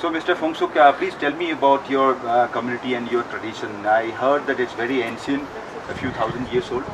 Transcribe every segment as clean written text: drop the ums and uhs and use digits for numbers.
So Mr. Fongsuk, please tell me about your community and your tradition. I heard that it's very ancient, a few thousand years old.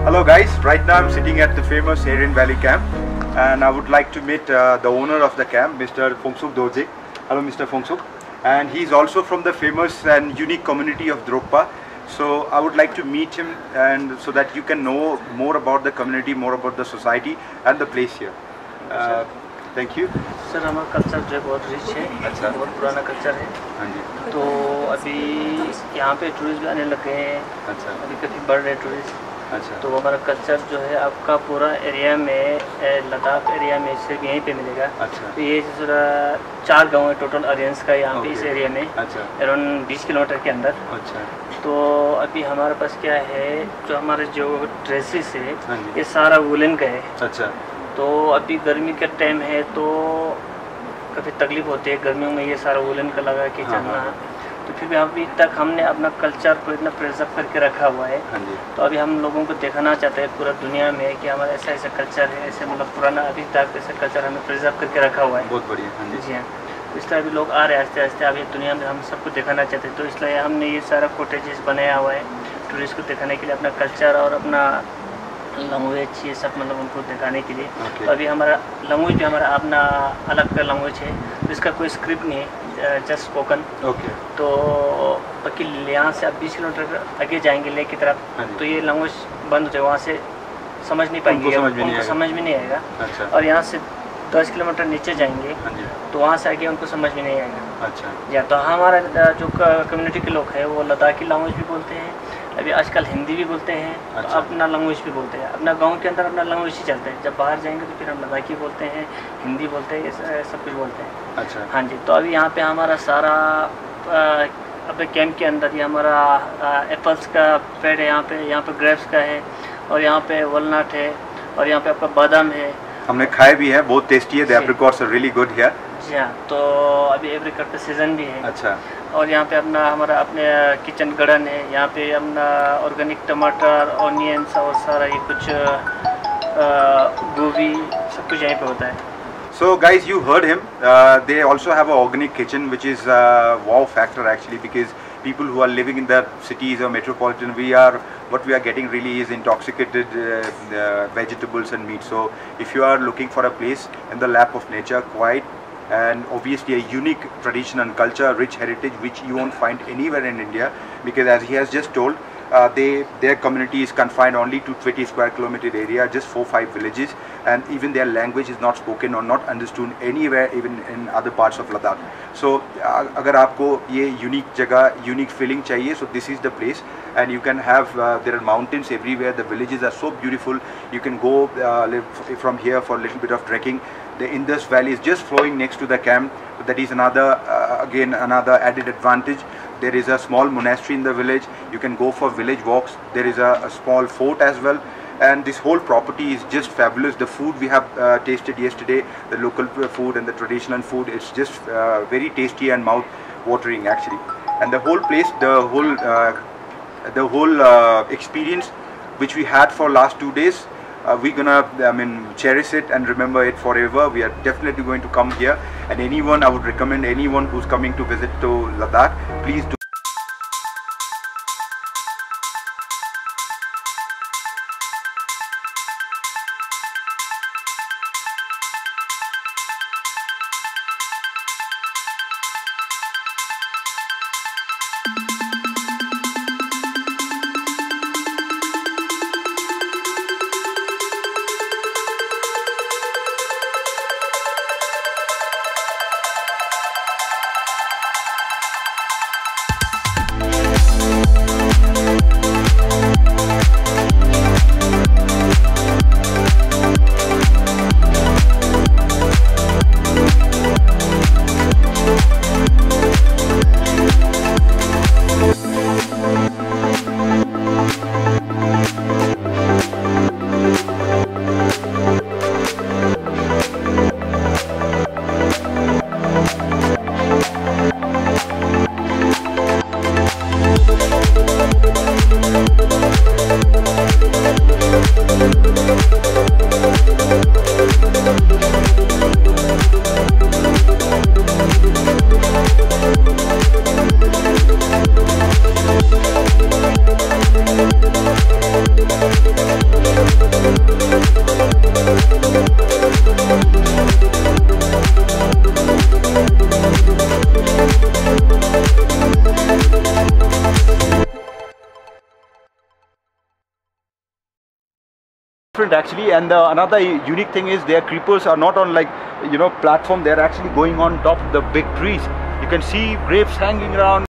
Hello guys, right now I'm sitting at the famous Aryan Valley camp and I would like to meet the owner of the camp, Mr. Fongsuk Dorje. Hello Mr. Fongsuk. And he's also from the famous and unique community of Drogpa. So I would like to meet him and so that you can know more about the community, more about the society and the place here. Thank you. Sir हमारा culture जो है बहुत rich है, अच्छा बहुत पुराना culture है। हाँ जी। तो अभी यहाँ पे टूरिस्ट भी आने लगे हैं। अच्छा। अभी काफ़ी बढ़ रहे हैं टूरिस्ट। अच्छा। तो हमारा कल्चर जो है आपका पूरा एरिया में लद्दाख एरिया में सिर्फ यहीं पे मिलेगा। अच्छा। तो ये जरा 4 गाँव है टोटल आर्यंस का यहाँ पे इस एरिया में। अच्छा। अराउंड 20 किलोमीटर के अंदर। अच्छा। तो अभी हमारे पास क्या है, जो हमारे जो ड्रेसेस है ये सारा वुलन का है। अच्छा। तो अभी गर्मी का टाइम है तो काफ़ी तकलीफ होती है गर्मियों में, ये सारा वुलन का लगा के चलना। तो फिर भी अभी तक हमने अपना कल्चर को इतना प्रिजर्व करके रखा हुआ है। तो अभी हम लोगों को दिखाना चाहते हैं पूरा दुनिया में कि हमारा ऐसा ऐसा कल्चर है, ऐसे मतलब पुराना अभी तक ऐसा कल्चर हमें प्रिजर्व करके रखा हुआ है। बहुत बढ़िया। जी हाँ, तो इस तरह भी लोग आ रहे हैं आस्ते आस्ते, अभी दुनिया में हम सबको दिखाना चाहते हैं। तो इसलिए हमने ये सारा कोटेजेस बनाया हुआ है टूरिस्ट को दिखाने के लिए, अपना कल्चर और अपना लैंग्वेज ये सब मतलब उनको दिखाने के लिए। तो अभी हमारा लैंग्वेज भी हमारा अपना अलग का लैंग्वेज है, तो इसका कोई स्क्रिप्ट नहीं है, जस्ट स्पोकन। तो बाकी यहाँ से आप 20 किलोमीटर आगे जाएंगे लेक की तरफ, तो ये लैंग्वेज बंद हो जाए, वहाँ से समझ नहीं पाएंगे, उनको समझ में नहीं आएगा। और यहाँ से 10 किलोमीटर नीचे जाएंगे तो वहाँ से आगे उनको समझ में नहीं आएगा। या तो हमारा जो कम्युनिटी के लोग हैं वो लद्दाखी लैंग्वेज भी बोलते हैं, अभी आजकल हिंदी भी बोलते हैं, तो अपना लैंग्वेज भी बोलते हैं। अपना गांव के अंदर अपना लैंग्वेज ही चलता है, जब बाहर जाएंगे तो फिर हम लद्दाखी बोलते हैं, हिंदी बोलते हैं, ये सब कुछ बोलते हैं। हाँ जी, तो अभी यहाँ पे हमारा सारा अपने कैंप के अंदर ये हमारा एप्पल्स का पेड़ है, यहाँ पे ग्रेप्स का है, और यहाँ पे वॉलनट है, और यहाँ पे आपका बादाम है। हमने खाए भी है, बहुत टेस्टी है। The apricots are really good here. जी हाँ, तो अभी एप्रिकॉट का सीजन भी है। अच्छा। और यहाँ पे हमारा अपने किचन गार्डन है, यहाँ पे अपना ऑर्गेनिक टमाटर, ऑनियंस और सारा ये कुछ गोभी सब कुछ यहीं पे होता है। So guys, you heard him. They also have an organic kitchen, which is a wow factor actually, because people who are living in the cities or metropolitan, what we are getting really is intoxicated vegetables and meat. So if you are looking for a place in the lap of nature, quiet, and obviously a unique tradition and culture, rich heritage which you won't find anywhere in India, because as he has just told, their community is confined only to 20 square kilometer area, just 4-5 villages, and even their language is not spoken or not understood anywhere, even in other parts of Ladakh. So agar aapko ye unique jagah, unique feeling chahiye, so this is the place. And you can have there are mountains everywhere, the villages are so beautiful. You can go from here for a little bit of trekking. The Indus Valley is just flowing next to the camp. That is another again another added advantage. There is a small monastery in the village. You can go for village walks. There is a small fort as well, and this whole property is just fabulous. The food we have tasted yesterday, the local food and the traditional food, it's just very tasty and mouth watering actually. And the whole place, the whole experience which we had for last 2 days, we're gonna cherish it and remember it forever. We are definitely going to come here, and anyone, I would recommend anyone who's coming to visit to Ladakh, please do. Actually, and another unique thing is their creepers are not on platform. They're actually going on top of the big trees. You can see grapes hanging around.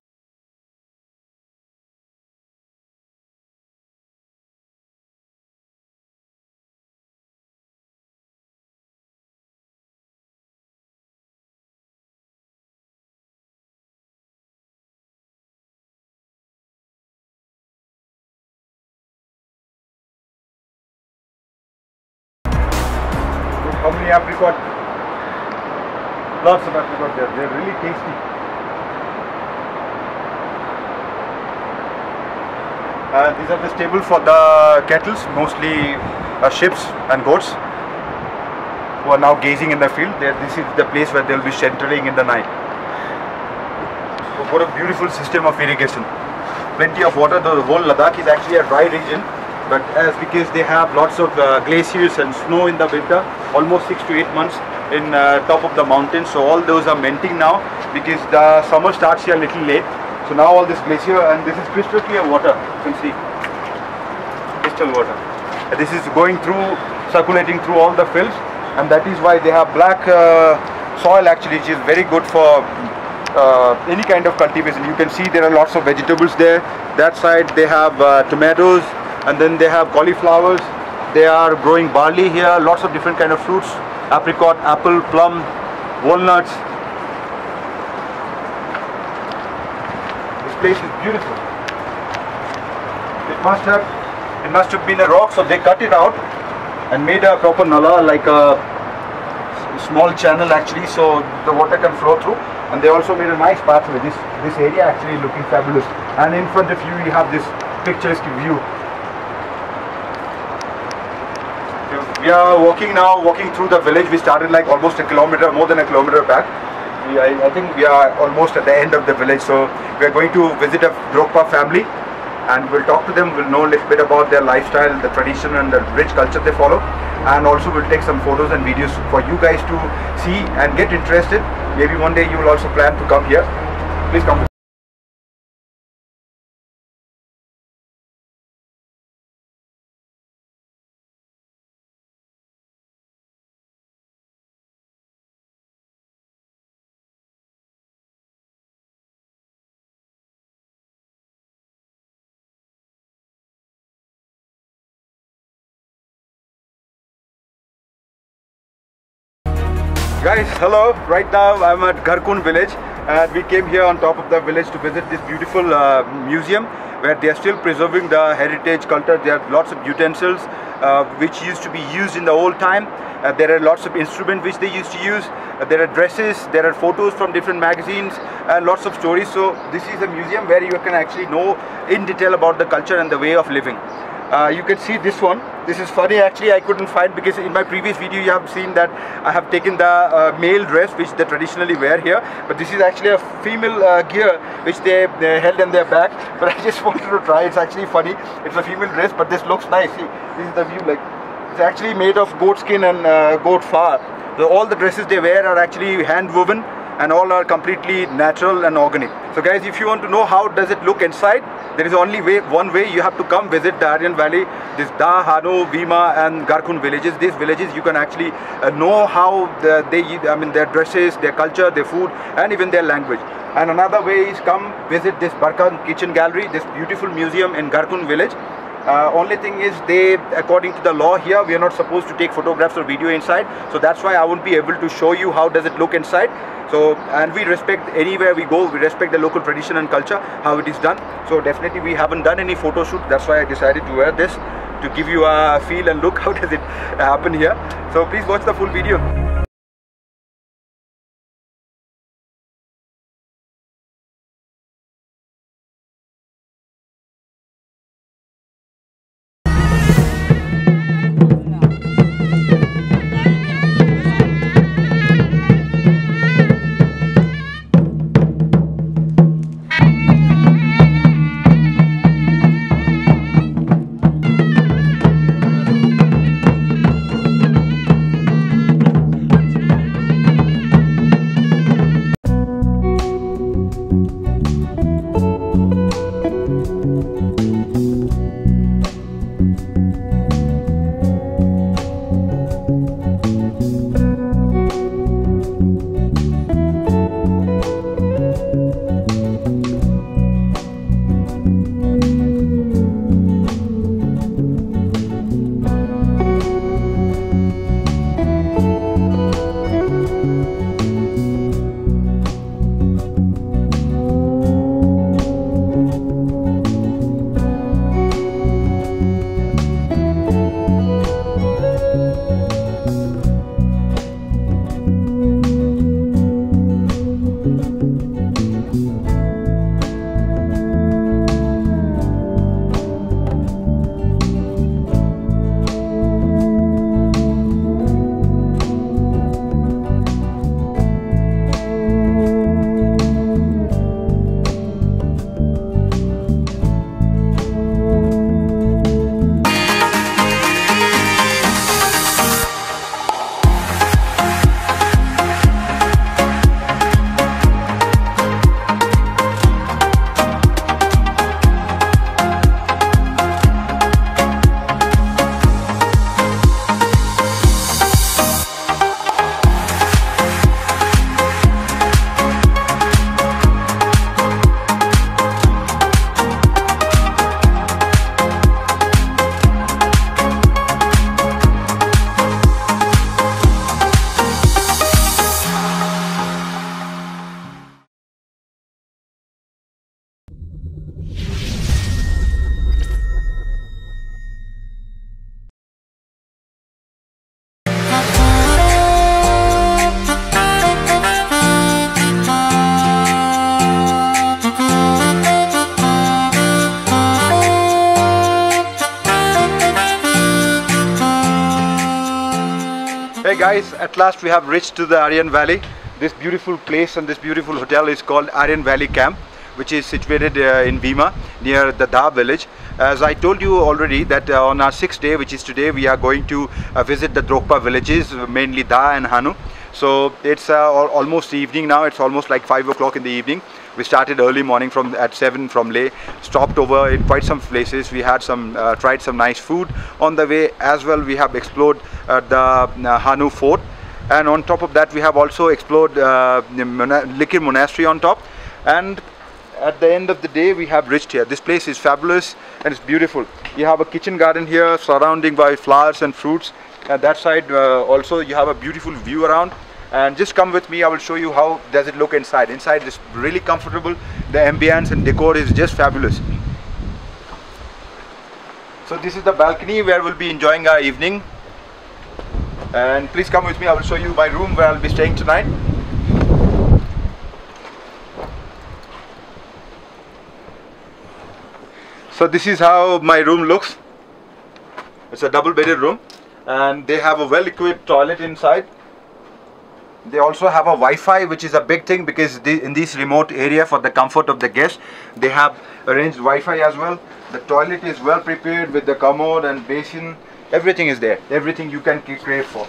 many apricot? Lots of apricot there. They're really tasty. These are the stable for the kettles, mostly sheep and goats who are now gazing in the field. This is the place where they will be sheltering in the night. So what a beautiful system of irrigation. Plenty of water. The whole Ladakh is actually a dry region, but because they have lots of glaciers and snow in the winter, almost 6 to 8 months in top of the mountains, so all those are melting now because the summer starts here a little late. So now all this glacier, and this is crystal clear water, you can see, crystal water. And this is going through, circulating through all the fields, and that is why they have black soil actually, which is very good for any kind of cultivation. You can see there are lots of vegetables there. That side they have tomatoes, and then they have cauliflowers. They are growing barley here, lots of different kind of fruits, apricot, apple, plum, walnuts. Place is beautiful. It must have been a rock, so they cut it out and made a proper nala, like a small channel actually, so the water can flow through. And they also made a nice pathway. This area actually looking fabulous. And in front of you, you have this picturesque view. We are walking through the village. We started like almost a kilometer, more than a kilometer back. I think we are almost at the end of the village, so we are going to visit a Drokpa family and we'll talk to them. We'll know a little bit about their lifestyle, the tradition and the rich culture they follow, and also we'll take some photos and videos for you guys to see and get interested. Maybe one day you will also plan to come here. Please come. Guys, hello. Right now I'm at Garkun village and we came here on top of the village to visit this beautiful museum where they are still preserving the heritage culture. There are lots of utensils which used to be used in the old time. There are lots of instruments which they used to use. There are dresses, there are photos from different magazines and lots of stories. So this is a museum where you can actually know in detail about the culture and the way of living. You can see this one. This is funny actually, I couldn't find, because in my previous video you have seen that I have taken the male dress which they traditionally wear here, but this is actually a female gear which they held in their back. But I just wanted to try. It's actually funny. It's a female dress, but this looks nice. See, this is the view. Like, it's actually made of goat skin and goat fur. So all the dresses they wear are actually hand woven and all are completely natural and organic. So guys, if you want to know how does it look inside, there is only one way. You have to come visit the Aryan Valley, this Da, Hano, Vima and Garkun villages. These villages you can actually know how their dresses, their culture, their food and even their language. And another way is come visit this Barkan Kitchen Gallery, this beautiful museum in Garkun village. Only thing is, they, according to the law here, we are not supposed to take photographs or video inside, so that's why I won't be able to show you how does it look inside. So, and we respect, anywhere we go, we respect the local tradition and culture, how it is done. So definitely we haven't done any photo shoot. That's why I decided to wear this, to give you a feel and look how does it happen here. So please watch the full video. guys, at last we have reached to the Aryan Valley. This beautiful place and this beautiful hotel is called Aryan Valley Camp, which is situated in Bhima near the Da village. As I told you already that on our 6th day, which is today, we are going to visit the Drokpa villages, mainly Da and Hanu. So it's almost evening now. It's almost like 5 o'clock in the evening. We started early morning at 7 from Leh, stopped over in quite some places. We had tried some nice food on the way. As well, we have explored the Hanu fort, and on top of that we have also explored the Likir monastery on top. And at the end of the day we have reached here. This place is fabulous and it's beautiful. You have a kitchen garden here surrounding by flowers and fruits. At that side also you have a beautiful view around. And just come with me, I will show you how does it look inside. Inside is really comfortable. The ambience and decor is just fabulous. So this is the balcony where we'll be enjoying our evening. And please come with me, I will show you my room where I'll be staying tonight. So this is how my room looks. It's a double-bedded room, and they have a well-equipped toilet inside. They also have a Wi-Fi, which is a big thing because in this remote area, for the comfort of the guests, they have arranged Wi-Fi as well. The toilet is well prepared with the commode and basin. Everything is there. Everything you can crave for.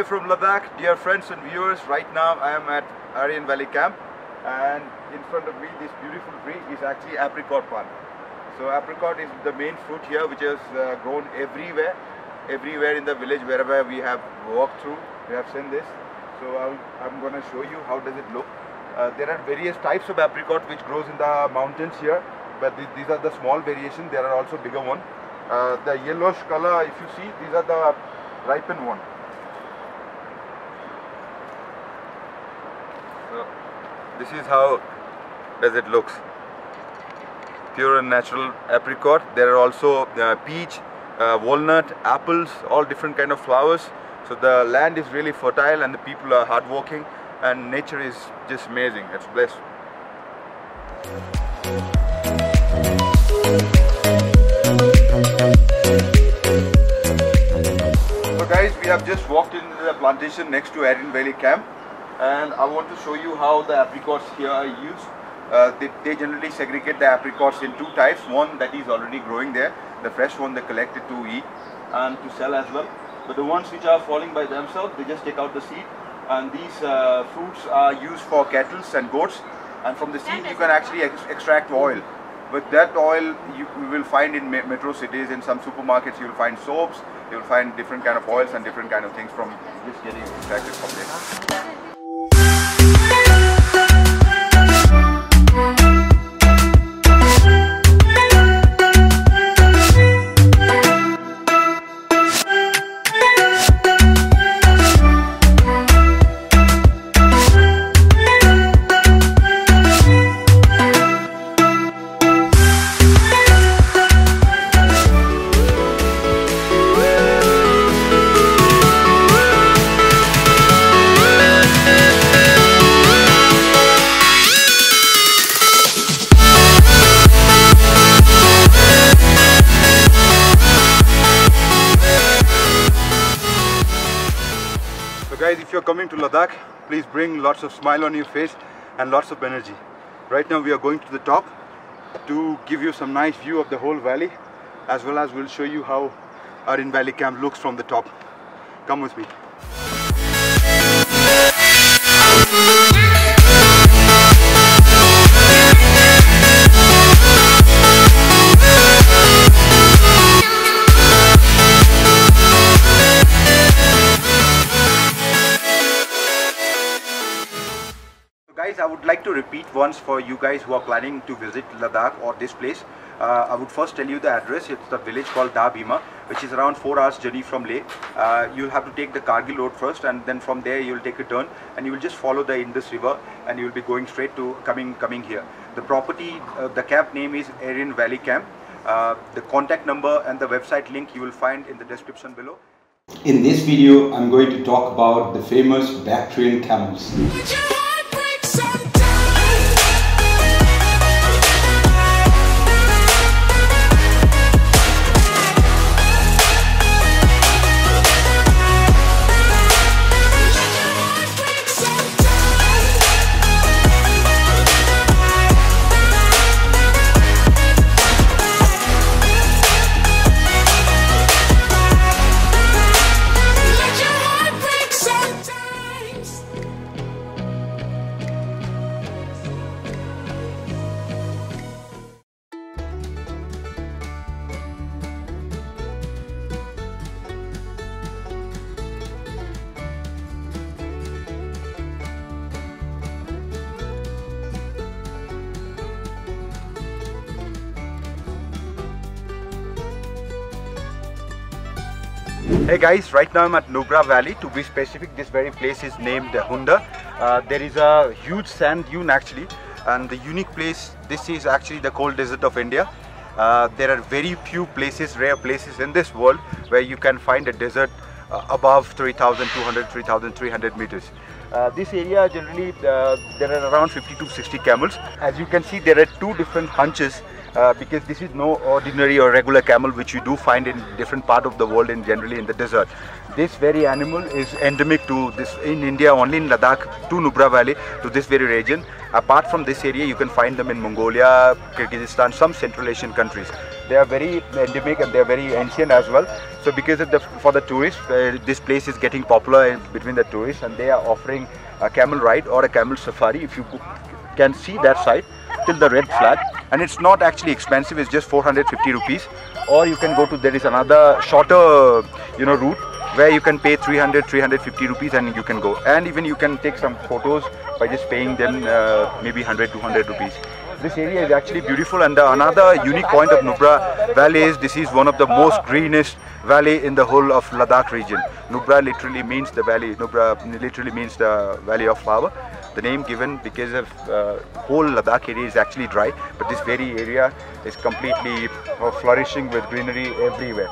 From Ladakh, dear friends and viewers, right now I am at Aryan Valley Camp, and in front of me this beautiful tree is actually apricot palm. So apricot is the main fruit here, which is grown everywhere in the village. Wherever we have walked through, we have seen this. So I'm going to show you how does it look. There are various types of apricot which grows in the mountains here, but these are the small variations. There are also bigger ones. The yellowish color, if you see, these are the ripened ones. So this is how does it looks. Pure and natural apricot. There are also peach, walnut, apples, all different kind of flowers. So the land is really fertile and the people are hardworking, and nature is just amazing. It's blessed. So guys, we have just walked into the plantation next to Aryan Valley Camp, and I want to show you how the apricots here are used. They generally segregate the apricots in two types. One that is already growing there, the fresh one they collected to eat and to sell as well. But the ones which are falling by themselves, they just take out the seed, and these fruits are used for cattle and goats, and from the seed you can actually extract oil. With that oil you will find in metro cities, in some supermarkets you will find soaps, you will find different kind of oils and different kind of things from just getting extracted from there. Guys, if you're coming to Ladakh, please bring lots of smile on your face and lots of energy. Right now we are going to the top to give you some nice view of the whole valley, as well as we'll show you how Arin Valley Camp looks from the top. Come with me. Guys, I would like to repeat once for you guys who are planning to visit Ladakh or this place. I would first tell you the address. It's the village called Da Bhima, which is around 4 hours journey from Leh. You'll have to take the Kargil road first, and then from there you'll take a turn and you will just follow the Indus River and you will be going straight to coming here. The property, the camp name is Arin Valley Camp. The contact number and the website link you will find in the description below. In this video, I'm going to talk about the famous Bactrian camels. Hey guys, right now I'm at Nubra Valley. To be specific, this very place is named Hunda. There is a huge sand dune actually, and the unique place, this is actually the cold desert of India. There are very few places, rare places in this world where you can find a desert above 3,200, 3,300 meters. This area generally, there are around 50 to 60 camels. As you can see, there are two different hunches. Because this is no ordinary or regular camel which you do find in different part of the world and generally in the desert. This very animal is endemic to this in India, only in Ladakh, to Nubra Valley, to this very region. Apart from this area, you can find them in Mongolia, Kyrgyzstan, some Central Asian countries. They are very endemic and they are very ancient as well. So because of for the tourists, this place is getting popular between the tourists, and they are offering a camel ride or a camel safari. If you can see that side till the red flag, and it's not actually expensive, it's just 450 rupees. Or you can go to, there is another shorter route where you can pay 350 rupees and you can go, and even you can take some photos by just paying them maybe 100-200 rupees. This area is actually beautiful, and another unique point of Nubra Valley is this is one of the most greenest valley in the whole of Ladakh region. Nubra literally means the valley. Nubra literally means the valley of flower. The name given because of whole Ladakh area is actually dry, but this very area is completely flourishing with greenery everywhere.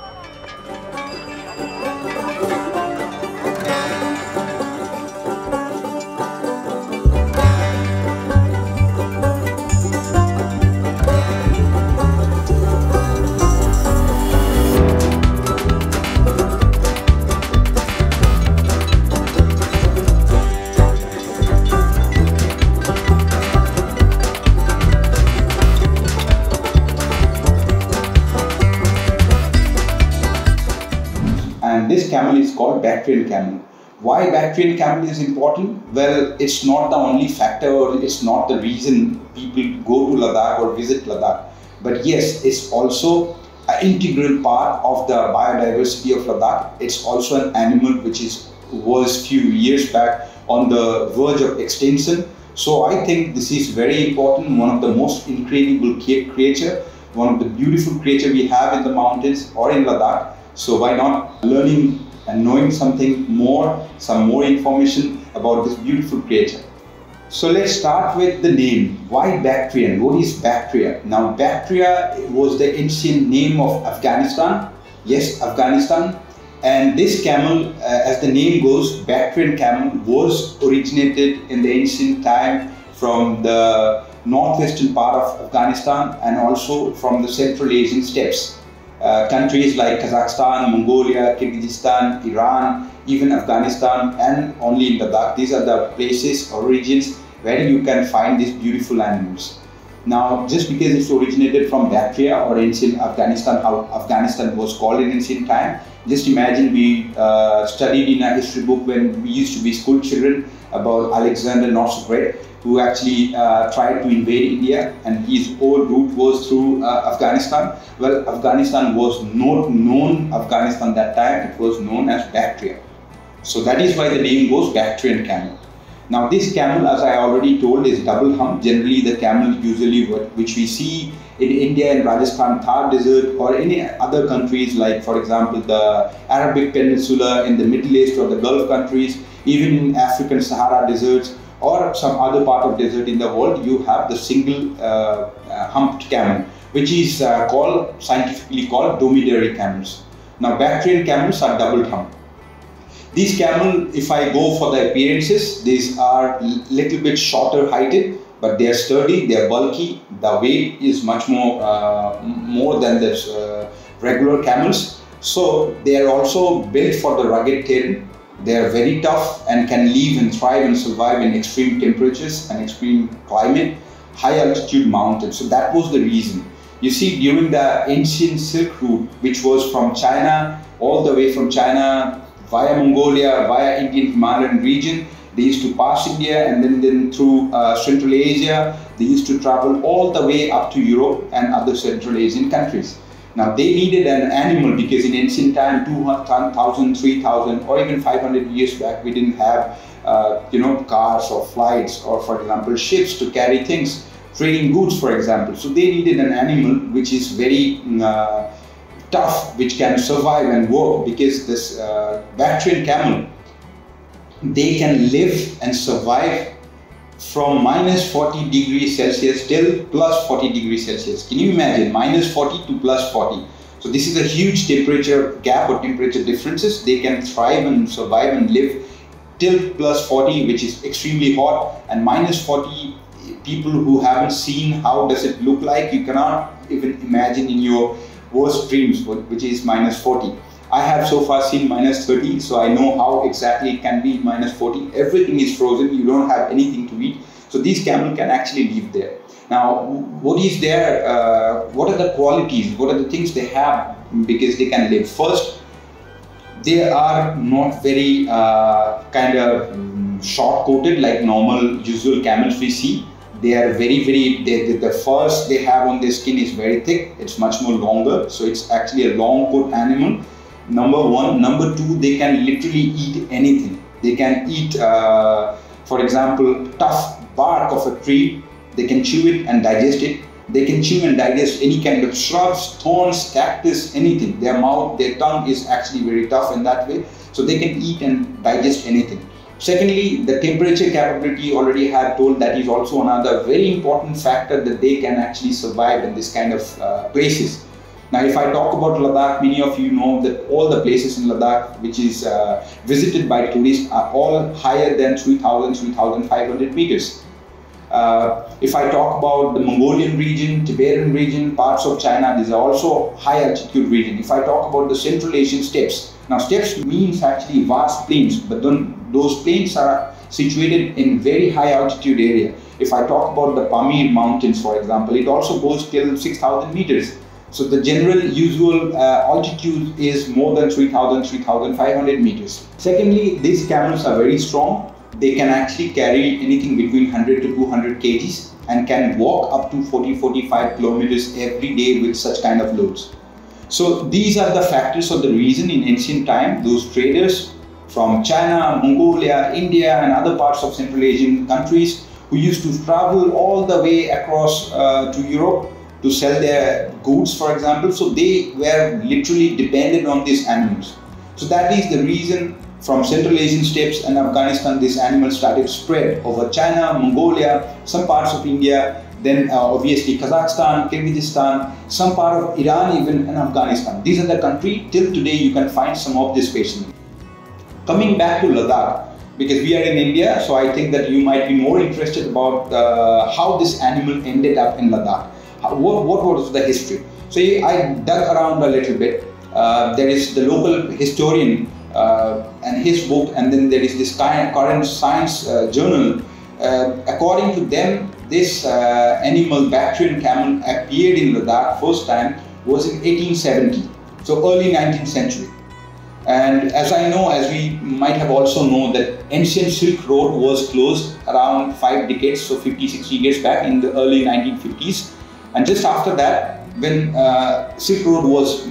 And this camel is called Bactrian camel. Why Bactrian camel is important? Well, it's not the only factor, or it's not the reason people go to Ladakh or visit Ladakh. But yes, it's also an integral part of the biodiversity of Ladakh. It's also an animal which was few years back on the verge of extinction. So I think this is very important, one of the most incredible creature, one of the beautiful creature we have in the mountains or in Ladakh. So why not learning and knowing something more, some more information about this beautiful creature. So let's start with the name. Why Bactrian? What is Bactria? Now Bactria was the ancient name of Afghanistan. Yes, Afghanistan. And this camel, as the name goes, Bactrian camel, was originated in the ancient time from the northwestern part of Afghanistan and also from the Central Asian steppes. countries like Kazakhstan, Mongolia, Kyrgyzstan, Iran, even Afghanistan, and only in Ladakh. These are the places or regions where you can find these beautiful animals. Now, just because it's originated from Bactria or ancient Afghanistan, how Afghanistan was called in ancient time, just imagine we studied in a history book when we used to be school children about Alexander not so great, who actually tried to invade India, and his whole route was through Afghanistan. Well, Afghanistan was not known Afghanistan that time, it was known as Bactria. So that is why the name goes Bactrian camel. Now this camel, as I already told, is double hump. Generally the camel usually which we see in India and Rajasthan Thar desert or any other countries like, for example, the Arabic Peninsula, in the Middle East or the Gulf countries, even in African Sahara deserts or some other part of desert in the world, you have the single humped camel, which is scientifically called dromedary camels. Now Bactrian camels are double hump. These camels, if I go for the appearances, these are little bit shorter heighted, but they are sturdy, they are bulky. The weight is much more than the regular camels. So they are also built for the rugged terrain. They are very tough and can live and thrive and survive in extreme temperatures and extreme climate, high altitude mountains. So that was the reason. You see, during the ancient Silk Route, which was from China, all the way from China, via Mongolia, via Indian Himalayan region, they used to pass India, and then through Central Asia, they used to travel all the way up to Europe and other Central Asian countries. Now they needed an animal because in ancient time, 2,000, 3,000 or even 500 years back, we didn't have cars or flights or, for example, ships to carry things, trading goods, for example. So they needed an animal which is very tough, which can survive and work, because this Bactrian camel, they can live and survive from minus 40 degrees Celsius till plus 40 degrees Celsius. Can you imagine? Minus 40 to plus 40. So this is a huge temperature gap or temperature differences. They can thrive and survive and live till plus 40, which is extremely hot, and minus 40, people who haven't seen how does it look like, you cannot even imagine in your worst dreams, which is minus 40. I have so far seen minus 30, so I know how exactly it can be minus 40. Everything is frozen, you don't have anything to eat. So these camels can actually live there. Now, what is their, what are the qualities, what are the things they have because they can live? First, they are not very short-coated like normal usual camels we see. They are the furs they have on their skin is very thick, it's much more longer, so it's actually a long coat animal. Number one. Number two, they can literally eat anything. They can eat, for example, tough bark of a tree, they can chew it and digest it. They can chew and digest any kind of shrubs, thorns, cactus, anything. Their mouth, their tongue is actually very tough in that way, so they can eat and digest anything. Secondly, the temperature capability, already had told, that is also another very important factor that they can actually survive in this kind of places. Now, if I talk about Ladakh, many of you know that all the places in Ladakh which is visited by tourists are all higher than 3,000, 3,500 meters. If I talk about the Mongolian region, Tibetan region, parts of China, these are also high altitude region. If I talk about the Central Asian steppes, now steppes means actually vast plains, but then those plains are situated in very high altitude area. If I talk about the Pamir mountains, for example, it also goes till 6,000 meters. So the general usual altitude is more than 3,000, 3,500 meters. Secondly, these camels are very strong. They can actually carry anything between 100 to 200 kgs and can walk up to 40-45 kilometers every day with such kind of loads. So these are the factors or the reason in ancient time those traders from China, Mongolia, India and other parts of Central Asian countries who used to travel all the way across to Europe to sell their goods, for example. So they were literally dependent on these animals. So that is the reason from Central Asian steppes and Afghanistan, this animal started to spread over China, Mongolia, some parts of India, then obviously Kazakhstan, Kyrgyzstan, some part of Iran even, and Afghanistan. These are the countries till today you can find some of this specimen. Coming back to Ladakh, because we are in India, so I think that you might be more interested about how this animal ended up in Ladakh. What was the history? So I dug around a little bit. There is the local historian and his book, and then there is this current science journal. According to them, this animal, Bactrian camel, appeared in Ladakh first time was in 1870, so early 19th century. And as I know, as we might have also known, that ancient Silk Road was closed around 5 decades, so 50-60 years back in the early 1950s. And just after that, when Silk Road was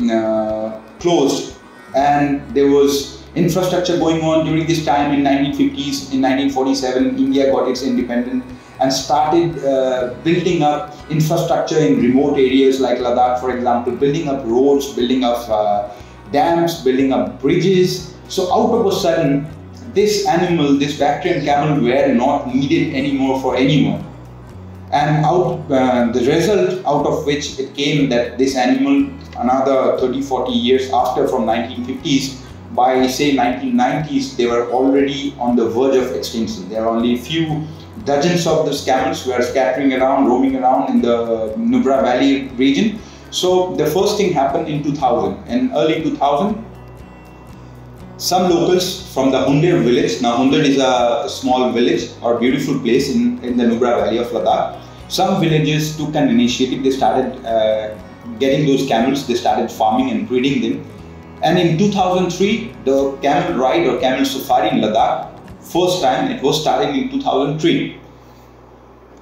closed and there was infrastructure going on during this time in 1950s, in 1947, India got its independence and started building up infrastructure in remote areas like Ladakh, for example, building up roads, building up dams, building up bridges. So out of a sudden, this animal, this Bactrian camel, were not needed anymore for anyone. And the result out of which it came that this animal, another 30-40 years after, from 1950s, by say 1990s, they were already on the verge of extinction. There are only a few dozens of these camels who are scattering around, roaming around in the Nubra Valley region. So the first thing happened in 2000. In early 2000, some locals from the Hundir village, now Hundir is a small village or beautiful place in the Nubra Valley of Ladakh. Some villages took an initiative. They started getting those camels, they started farming and breeding them. And in 2003, the camel ride or camel safari in Ladakh, first time it was started in 2003.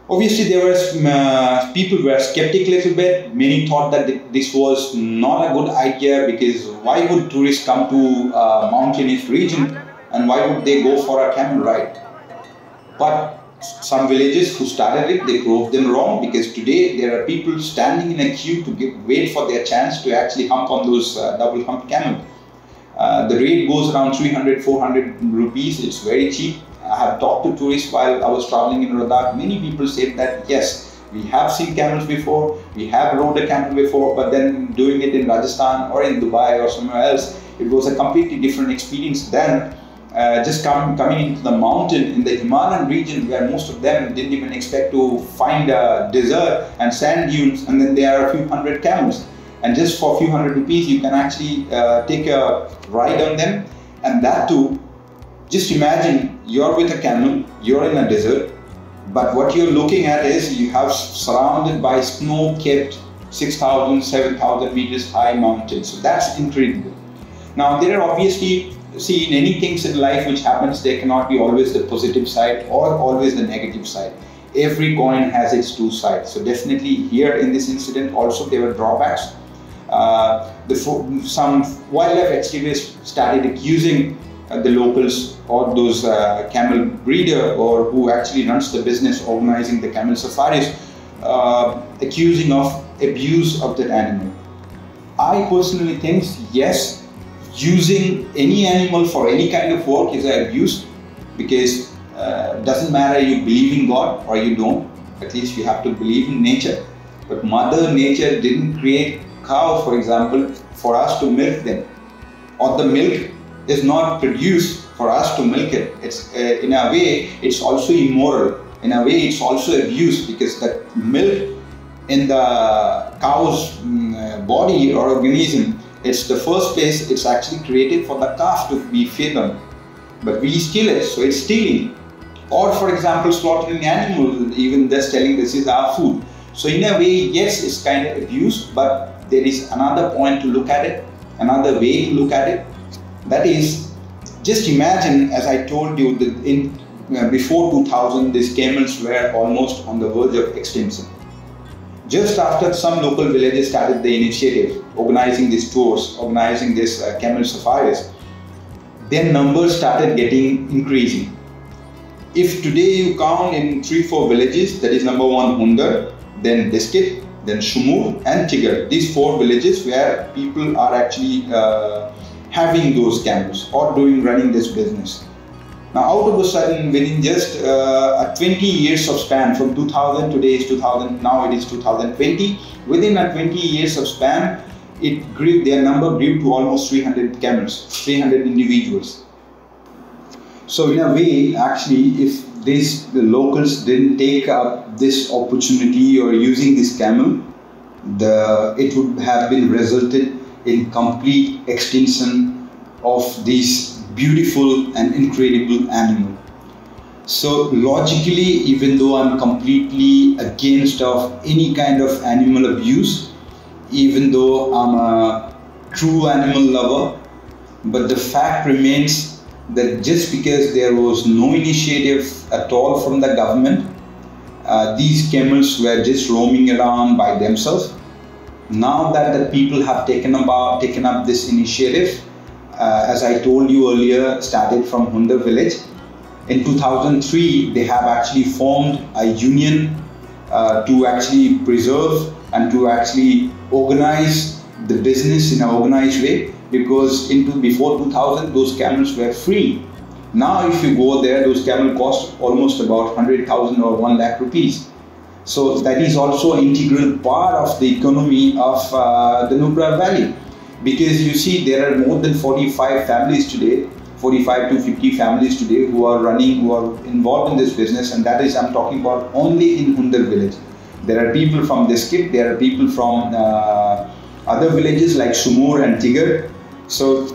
Obviously, there was people were skeptical a little bit. Many thought that this was not a good idea, because why would tourists come to a mountainous region and why would they go for a camel ride? But some villages who started it, they proved them wrong, because today there are people standing in a queue to wait for their chance to actually hump on those double hump camel. The rate goes around 300-400 rupees. It's very cheap. I have talked to tourists while I was traveling in Ladakh. Many people said that yes, we have seen camels before, we have rode a camel before, but then doing it in Rajasthan or in Dubai or somewhere else, it was a completely different experience than just coming into the mountain in the Himalayan region, where most of them didn't even expect to find a desert and sand dunes, and then there are a few hundred camels. And just for a few hundred rupees, you can actually take a ride on them. And that too, just imagine you're with a camel, you're in a desert, but what you're looking at is you have surrounded by snow-capped 6,000, 7,000 meters high mountains. So that's incredible. Now there are obviously, see, in any things in life which happens, there cannot be always the positive side or always the negative side. Every coin has its two sides. So definitely here in this incident also there were drawbacks. Some wildlife activists started accusing the locals or those camel breeder or who actually runs the business organizing the camel safaris, accusing of abuse of that animal. I personally think yes, using any animal for any kind of work is an abuse, because doesn't matter you believe in God or you don't, at least you have to believe in nature. But Mother Nature didn't create cow, for example, for us to milk them, or the milk is not produced for us to milk it. It's in a way it's also immoral, in a way it's also abuse, because the milk in the cow's body or organism, it's the first place it's actually created for the calf to be fed on, but we steal it, so it's stealing. Or for example, slaughtering animal, even just telling this is our food. So in a way, yes, it's kind of abuse, but there is another point to look at it, another way to look at it. That is, just imagine, as I told you, that before 2000, these camels were almost on the verge of extinction. Just after some local villages started the initiative, organizing these tours, organizing these camel safaris, their numbers started getting increasing. If today you count in 3-4 villages, that is number 1 Hundir, then Diskit, then Shumur and Tigar, these 4 villages where people are actually having those camels or running this business. Now out of a sudden, within just a 20 years of span, from 2000, today is 2000, now it is 2020, within a 20 years of span, it grew, their number grew to almost 300 camels, 300 individuals. So in a way, actually, if the locals didn't take up this opportunity or using this camel, it would have been resulted in complete extinction of this beautiful and incredible animal. So logically, even though I'm completely against of any kind of animal abuse, even though I'm a true animal lover, but the fact remains that just because there was no initiative at all from the government, these camels were just roaming around by themselves. Now that the people have taken up this initiative, as I told you earlier, started from Hundar village. In 2003, they have actually formed a union to actually preserve and to actually organize the business in an organized way, because before 2000 those camels were free. Now if you go there, those camels cost almost about 100,000 or 1 lakh rupees. So that is also an integral part of the economy of the Nubra Valley, because you see there are more than 45 families today, 45 to 50 families today who are involved in this business, and that is, I'm talking about only in Hundar village. There are people from Diskit, there are people from other villages like Sumur and Tigar. So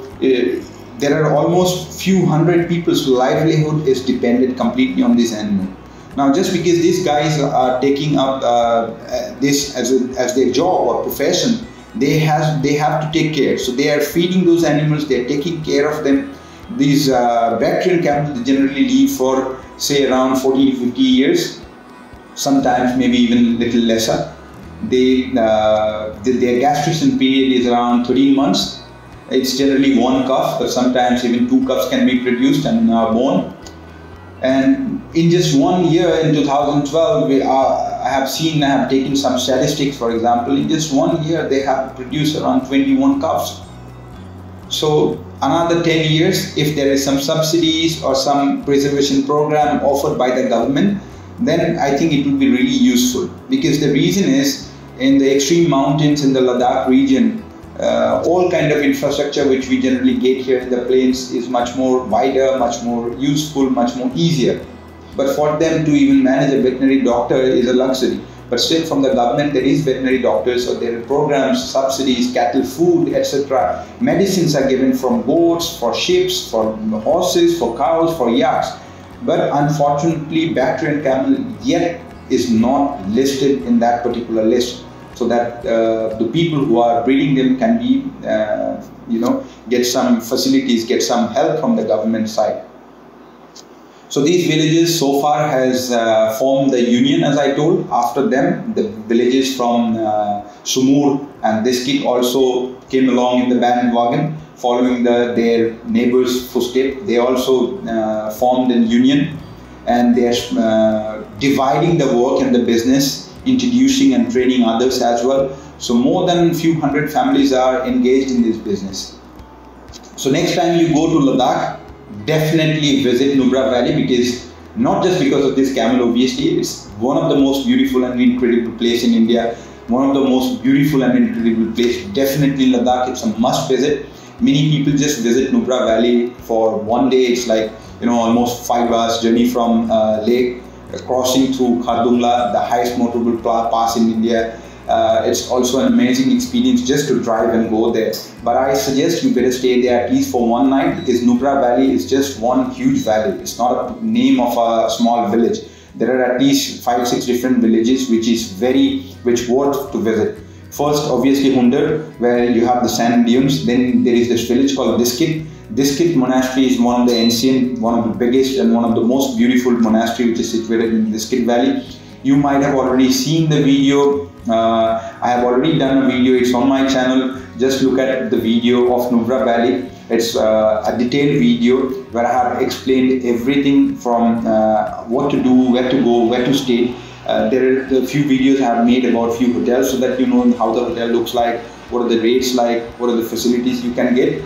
there are almost few hundred people's livelihood is dependent completely on this animal. Now just because these guys are taking up this as their job or profession, they have to take care. So they are feeding those animals, they are taking care of them. These bacterial camels generally live for say around 40 to 50 years, sometimes maybe even little lesser. Their gestation period is around 13 months. It's generally 1 calf, but sometimes even 2 calves can be produced and born. And in just 1 year, in 2012, I have taken some statistics. For example, in just 1 year, they have produced around 21 calves. So another 10 years, if there is some subsidies or some preservation program offered by the government, then I think it will be really useful. Because the reason is, in the extreme mountains in the Ladakh region, all kind of infrastructure which we generally get here in the plains is much more wider, much more useful, much more easier. But for them to even manage a veterinary doctor is a luxury. But still from the government there is veterinary doctors, so there are programs, subsidies, cattle food, etc. Medicines are given from goats, for sheep, for horses, for cows, for yaks. But unfortunately bacterial camel yet is not listed in that particular list, so that the people who are breeding them can be, get some facilities, get some help from the government side. So these villages so far has formed the union, as I told. After them, the villages from Sumur and Diskit also came along in the bandwagon, following their neighbors' footsteps. They also formed a union, and they are dividing the work and the business, introducing and training others as well. So more than a few hundred families are engaged in this business. So next time you go to Ladakh, definitely visit Nubra Valley, because not just because of this camel, obviously it's one of the most beautiful and incredible place in India, one of the most beautiful and incredible place. Definitely Ladakh, it's a must visit. Many people just visit Nubra Valley for 1 day. It's like almost 5 hours journey from Lake, crossing through Khardungla, the highest motorable pass in India. It's also an amazing experience just to drive and go there. But I suggest you better stay there at least for 1 night, because Nubra Valley is just one huge valley. It's not a name of a small village. There are at least 5-6 different villages which worth to visit. First, obviously Hundar, where you have the sand dunes. Then there is this village called Diskit. Diskit monastery is one of the ancient, one of the biggest and one of the most beautiful monastery which is situated in Diskit Valley. You might have already seen the video. I have already done a video, it's on my channel. Just look at the video of Nubra Valley. It's a detailed video where I have explained everything from what to do, where to go, where to stay. There are a few videos I have made about few hotels, so that you know how the hotel looks like, what are the rates like, what are the facilities you can get.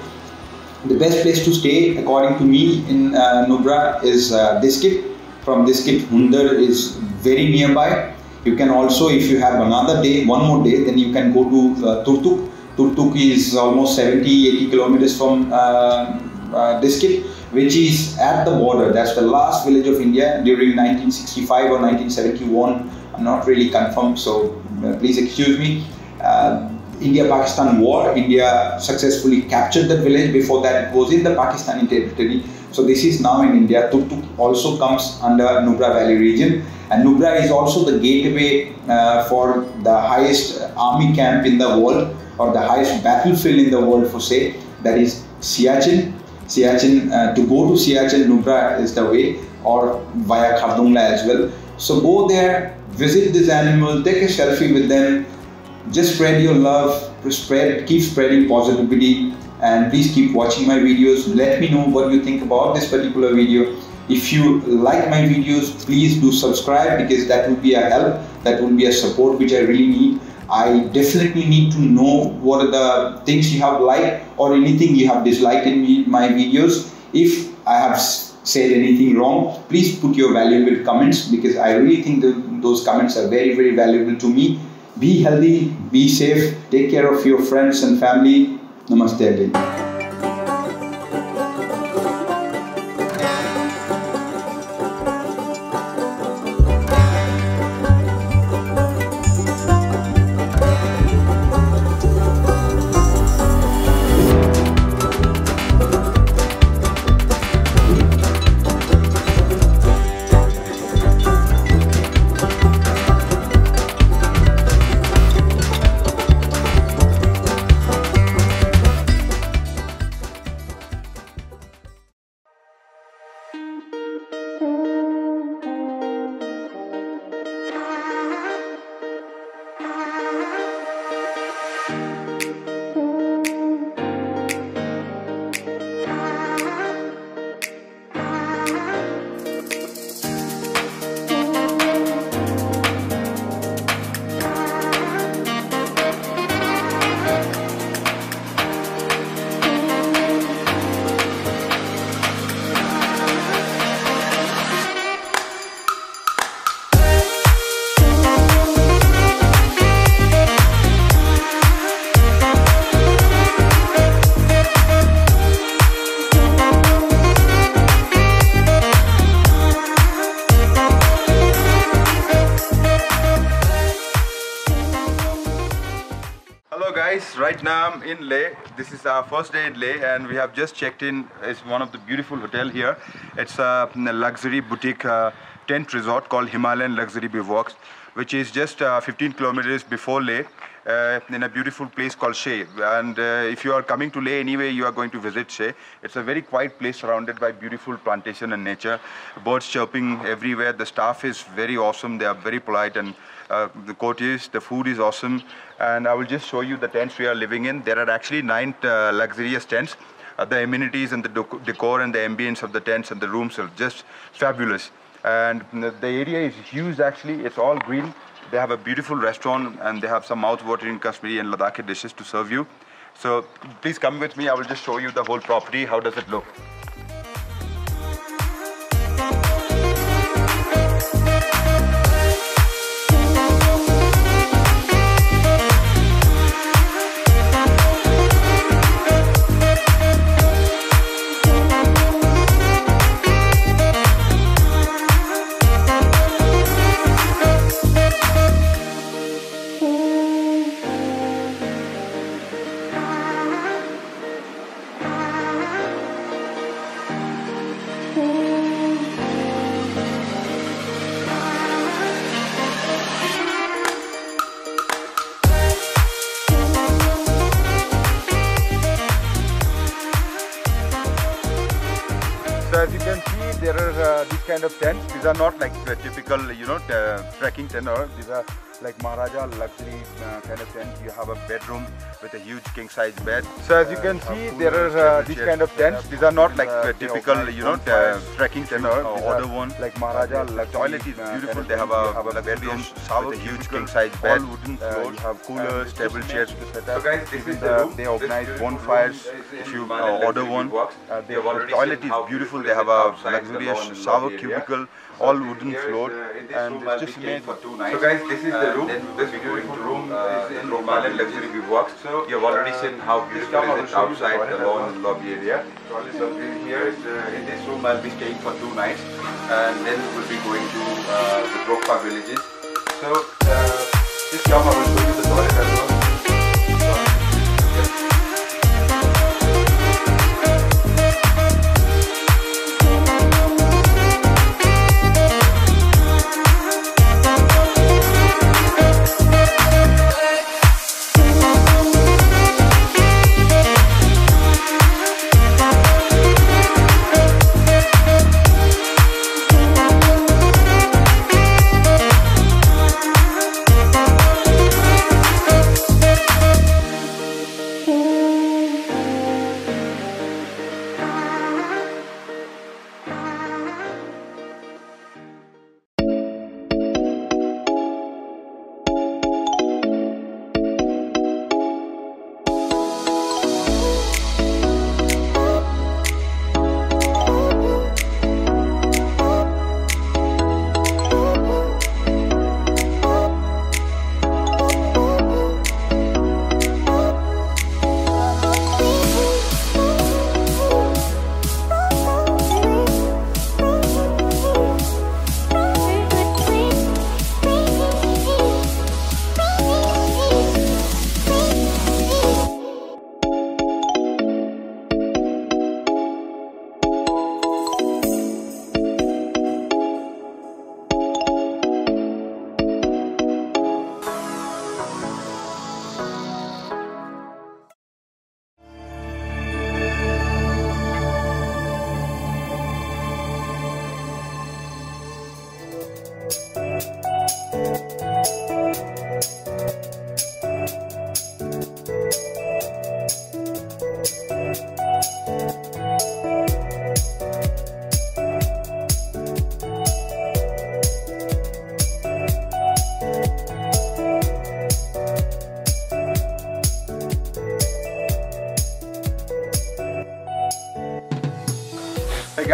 The best place to stay according to me in Nubra is Diskit. From Diskit, Hundar is very nearby. You can also, if you have another day, one more day, then you can go to Turtuk. Turtuk is almost 70-80 kilometers from Diskit, which is at the border. That's the last village of India during 1965 or 1971. I'm not really confirmed, so please excuse me. India-Pakistan war. India successfully captured that village. Before that, it was in the Pakistani territory. So this is now in India. Tuk-Tuk also comes under Nubra Valley region, and Nubra is also the gateway for the highest army camp in the world, or the highest battlefield in the world, for say, that is Siachen. To go to Siachen, Nubra is the way, or via Khardungla as well. So go there, visit these animals, take a selfie with them, just spread your love, keep spreading positivity, and please keep watching my videos. Let me know what you think about this particular video. If you like my videos, please do subscribe, because that will be a help, that will be a support which I really need. I definitely need to know what are the things you have liked or anything you have disliked in my videos. If I have said anything wrong, please put your valuable comments, because I really think that those comments are very, very valuable to me. Be healthy, be safe, take care of your friends and family. Namaste again. Right now I'm in Leh. This is our first day in Leh, and we have just checked in. It's one of the beautiful hotel here. It's a luxury boutique tent resort called Himalayan Luxury Bivouacs, which is just 15 kilometers before Leh, in a beautiful place called Sheh. And if you are coming to Leh anyway, you are going to visit Sheh. It's a very quiet place surrounded by beautiful plantation and nature. Birds chirping everywhere. The staff is very awesome. They are very polite, and the courtiers, the food is awesome. And I will just show you the tents we are living in. There are actually 9 luxurious tents. The amenities and the decor and the ambience of the tents and the rooms are just fabulous. And the area is huge actually. It's all green. They have a beautiful restaurant, and they have some mouth-watering Kashmiri and Ladakhi dishes to serve you. So please come with me. I will just show you the whole property. How does it look? So as you can see, there are these kind of tents. These are not like the typical, trekking tent. These are like Maharaja luxury kind of tent. You have a bedroom with a huge king size bed. So as you can see, there are these kind of tents. These are not like the typical, trekking tent. Order one like Maharaja luxury. Toilet is beautiful. They have a bedroom with a huge king size bed. All wooden floors. You have coolers, table chairs. So guys, this is the room. They organize bonfires. If you order one, the toilet is beautiful. They have a luxurious shower cubicle, all wooden floor, and it's just amazing. So guys, this is the room. This going to room is in Himalayan Luxury Bivouacs. So you've already seen how beautiful it is outside the lawn and lobby area. So here is in this room I'll be staying for 2 nights, and then we'll be going to the Drokpa villages. So this time I will show you the toilet as well.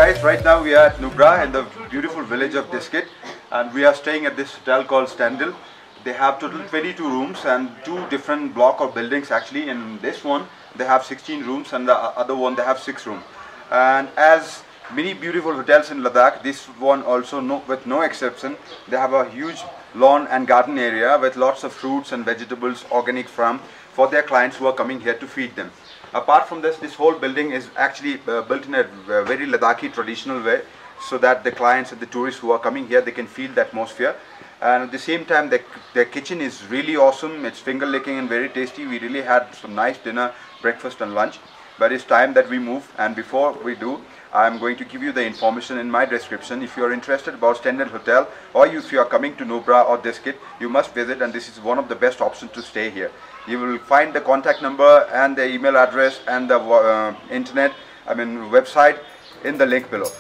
guys, right now we are at Nubra in the beautiful village of Diskit, and we are staying at this hotel called Stendhal. They have total 22 rooms and 2 different block of buildings actually. In this one they have 16 rooms and the other one they have 6 rooms. And as many beautiful hotels in Ladakh, this one also with no exception, they have a huge lawn and garden area with lots of fruits and vegetables, organic farm for their clients who are coming here to feed them. Apart from this, this whole building is actually built in a very Ladakhi traditional way, so that the clients and the tourists who are coming here, they can feel the atmosphere. And at the same time, their kitchen is really awesome. It's finger licking and very tasty. We really had some nice dinner, breakfast and lunch. But it's time that we move, and before we do, I'm going to give you the information in my description. If you are interested about Stendhal Hotel, or if you are coming to Nubra or Diskit, you must visit, and this is one of the best options to stay here. You will find the contact number and the email address and the website in the link below.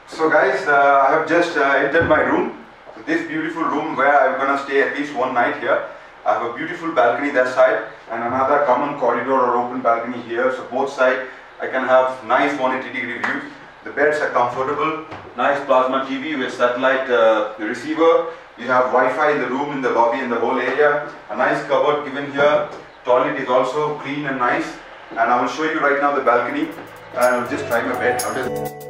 So guys, I have just entered my room. So this beautiful room where I'm gonna stay at least one night here. I have a beautiful balcony that side and another common corridor or open balcony here. So both sides I can have nice 180-degree views. The beds are comfortable, nice plasma TV with satellite receiver. You have Wi-Fi in the room, in the lobby, in the whole area. A nice cupboard given here. Toilet is also clean and nice. And I will show you right now the balcony. And I will just try my bed. How does it?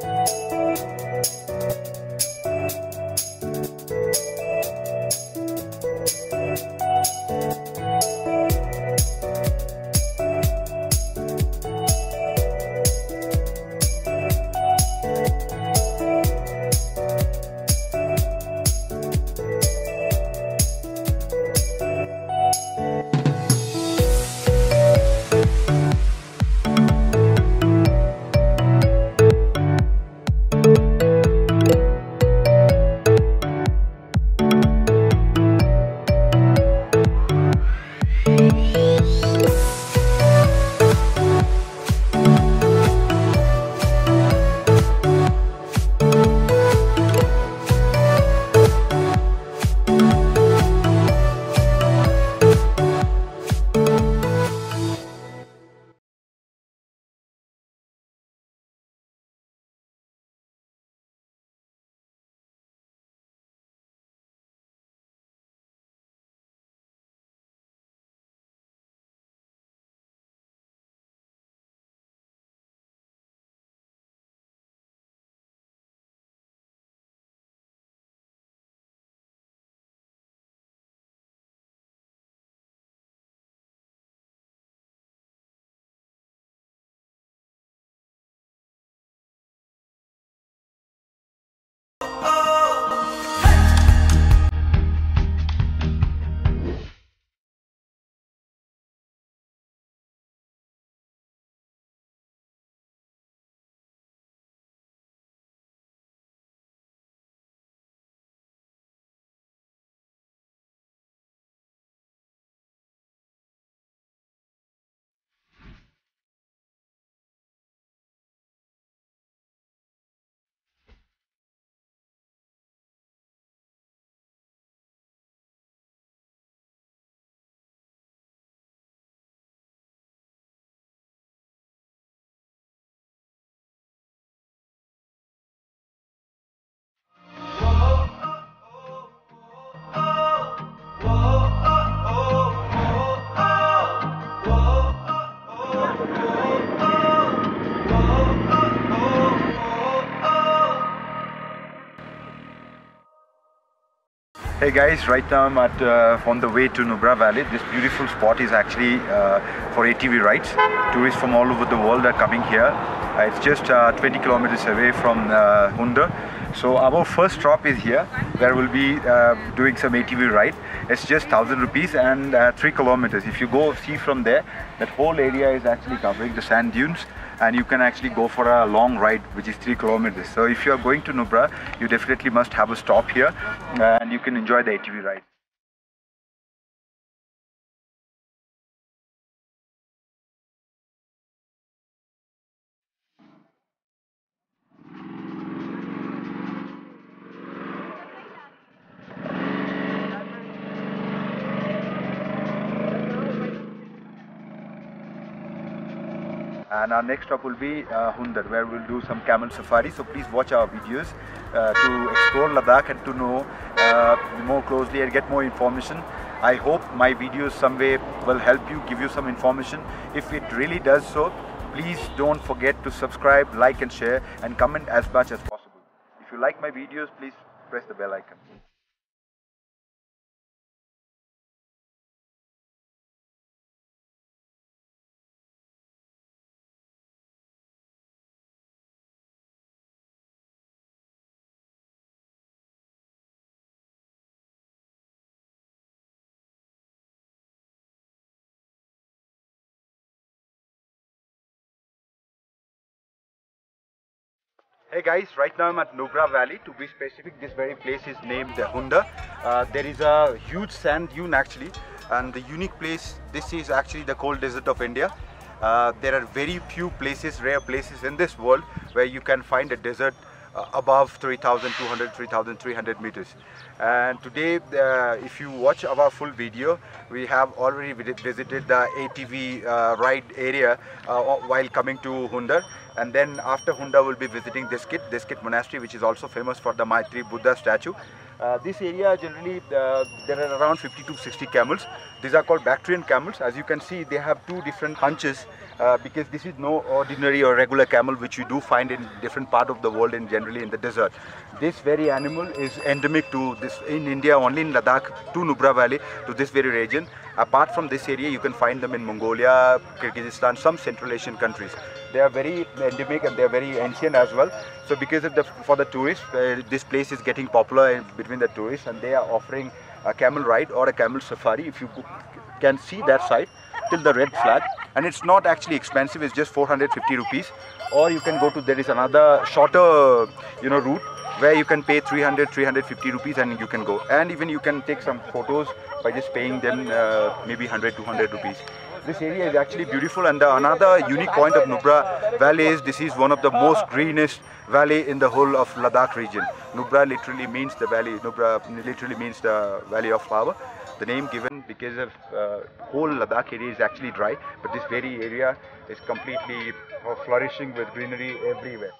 Hey guys, right now I'm on the way to Nubra Valley. This beautiful spot is actually for ATV rides. Tourists from all over the world are coming here. It's just 20 kilometers away from Hunda. So our first stop is here, where we'll be doing some ATV ride. It's just 1,000 rupees and 3 kilometers. If you go see from there, that whole area is actually covering the sand dunes, and you can actually go for a long ride which is 3 kilometers. So if you are going to Nubra, you definitely must have a stop here and you can enjoy the ATV ride. And our next stop will be Hundar, where we'll do some camel safari. So please watch our videos to explore Ladakh and to know more closely and get more information. I hope my videos some way will help you, give you some information. If it really does so, please don't forget to subscribe, like and share, and comment as much as possible. If you like my videos, please press the bell icon. Hey guys, right now I'm at Nubra Valley. To be specific, this very place is named Hunda. There is a huge sand dune actually, and the unique place, this is actually the cold desert of India. There are very few places, rare places in this world where you can find a desert above 3,200, 3,300 meters. And today, if you watch our full video, we have already visited the ATV ride area while coming to Hundar. And then after Hunda, we'll be visiting Deskit Monastery, which is also famous for the Maitri Buddha statue. This area generally, there are around 50 to 60 camels. These are called Bactrian camels. As you can see, they have two different hunches because this is no ordinary or regular camel which you do find in different part of the world and generally in the desert. This very animal is endemic to this in India, only in Ladakh, to Nubra Valley, to this very region. Apart from this area, you can find them in Mongolia, Kyrgyzstan, some Central Asian countries. They are very endemic and they are very ancient as well. So because of for the tourists, this place is getting popular between the tourists, and they are offering a camel ride or a camel safari. If you can see that side till the red flag, and it's not actually expensive, it's just 450 rupees. Or you can go to, there is another shorter route where you can pay 350 rupees and you can go, and even you can take some photos by just paying them maybe 100-200 rupees. This area is actually beautiful, and another unique point of Nubra Valley is this is one of the most greenest valley in the whole of Ladakh region. Nubra literally means the valley. Nubra literally means the valley of power. The name given because of whole Ladakh area is actually dry, but this very area is completely flourishing with greenery everywhere.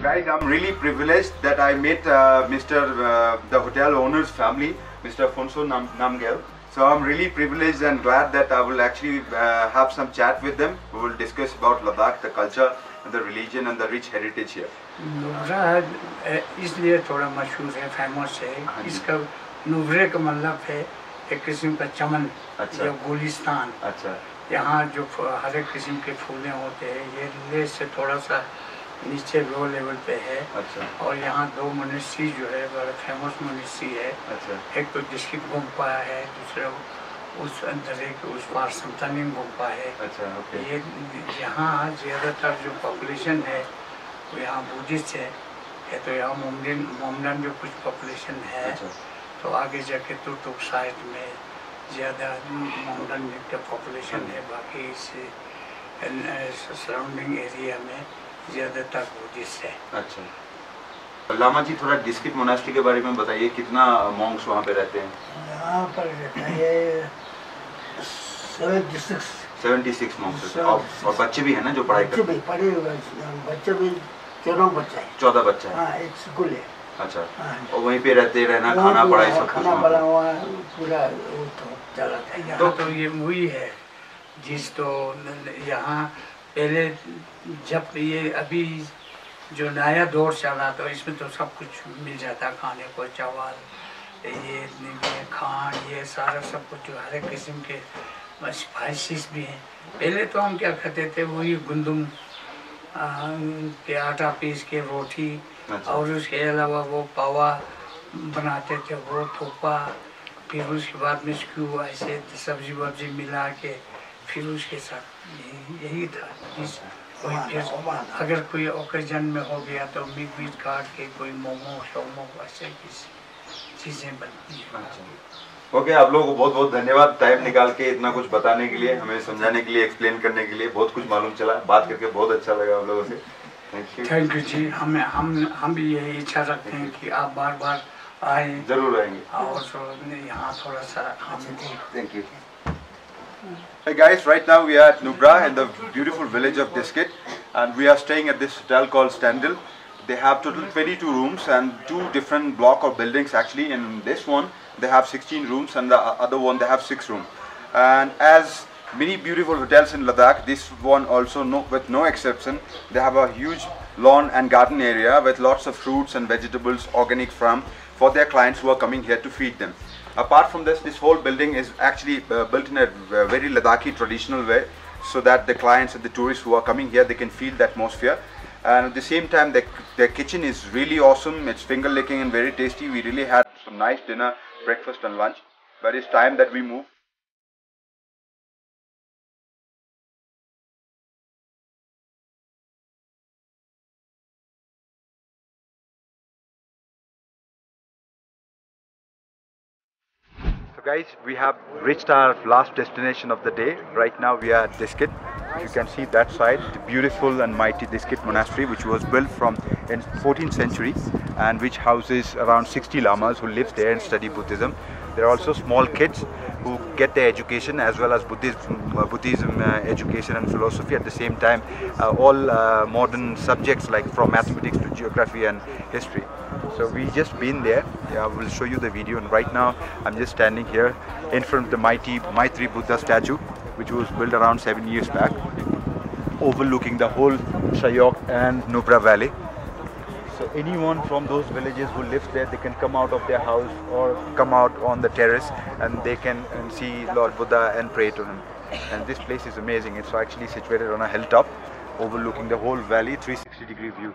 Guys, I'm really privileged that I met the hotel owner's family, Mr. Phonso Namgyal. So I'm really privileged and glad that I will actually have some chat with them. We will discuss about Ladakh, the culture and the religion and the rich heritage here. Nubra इसलिए थोड़ा मशहूर है, famous है। इसका नुब्रे का मतलब है एक किस्म का चमन या गुलिस्तान। अच्छा। यहाँ जो हर एक किस्म के फूलें होते हैं, ये ले से थोड़ा सा नीचे लो लेवल पे है। अच्छा। और यहाँ दो मनुष्य जो है बड़ा फेमस मनुष्य है। अच्छा। एक तो जिसकी गुम्फा है, दूसरा उस अंदर एक उस पार समतनिंग गुम्फा है। अच्छा। ओके। ये यहाँ ज़्यादातर जो पॉपुलेशन है वो यहाँ बुद्धिस्ट है, तो यहाँ मोमडन जो कुछ पॉपुलेशन है। अच्छा। तो आगे जाके तुर्क साइड में ज़्यादा मोमडन का पॉपुलेशन है, बाकी इस सराउंडिंग एरिया में ज़्यादातर बुद्धिस्ट है। अच्छा। लामा जी, थोड़ा डिस्किट मोनास्ट्री के बारे में बताइए, कितना मॉन्क्स वहाँ पे रहते हैं? यहाँ पर रहता है 76 monks और बच्चे भी हैं ना जो पढ़ाई करते हैं? बच्चे भी 14 बच्चे हैं। 14 बच्चे हैं। हाँ, एक स्कूल है। अच्छा, और वहीं पे रहते रहना, खाना पढ़ाई सब कुछ? खाना बना हुआ पूरा वो तो चलाता है। यहाँ तो ये वही है जिस तो यहाँ पहले जब ये अभी जो नया दौर चला तो इसमें तो सब कुछ मिल जाता खाने को, चावल, ये खान, ये सारा सब कुछ हर एक किस्म के स्पाइसेस भी हैं। पहले तो हम क्या खाते थे, वही गंदम के आटा पीस के रोटी। अच्छा। और उसके अलावा वो पावा बनाते थे, वो थोपा, फिर उसके बाद में स्क्यू ऐसे सब्जी वब्जी मिला के फिर उसके साथ यही था। फिर अगर कोई ओकेजन में हो गया तो मीट वीट काट के कोई मोमो शोमो ऐसे चीज़ें बनती हैं। ओके, आप लोगों को बहुत बहुत धन्यवाद टाइम निकाल के इतना कुछ बताने के लिए, हमें समझाने के लिए, एक्सप्लेन करने के लिए। बहुत कुछ मालूम चला, बात करके बहुत अच्छा लगा आप लोगों से। थैंक यू जी। हम भी यही इच्छा रखते हैं कि आप बार बार आए। जरूर आएंगे और यहाँ थोड़ा सा thank you. Hey guys, right now we are at Nubra in the beautiful village of Diskit, and we are staying at this hotel called Standil. They have total 22 rooms and 2 different block of buildings actually. In this one they have 16 rooms and the other one they have 6 rooms. And as many beautiful hotels in Ladakh, this one also with no exception, they have a huge lawn and garden area with lots of fruits and vegetables, organic farm for their clients who are coming here to feed them. Apart from this, this whole building is actually built in a very Ladakhi traditional way, so that the clients and the tourists who are coming here, they can feel the atmosphere. And at the same time, their kitchen is really awesome. It's finger licking and very tasty. We really had some nice dinner, breakfast and lunch, but it's time that we move. So guys, we have reached our last destination of the day. Right now we are at Diskit. You can see that side, the beautiful and mighty Diskit monastery, which was built in 14th century and which houses around 60 lamas who live there and study Buddhism. There are also small kids who get their education as well as Buddhism education and philosophy at the same time, all modern subjects like from mathematics to geography and history. So we just been there. Yeah, we'll show you the video. And right now I'm just standing here in front of the mighty Maitri Buddha statue, which was built around 7 years back, overlooking the whole Shayok and Nubra Valley. So anyone from those villages who lives there, they can come out of their house or come out on the terrace and they can see Lord Buddha and pray to him. And this place is amazing. It's actually situated on a hilltop overlooking the whole valley, 360-degree view.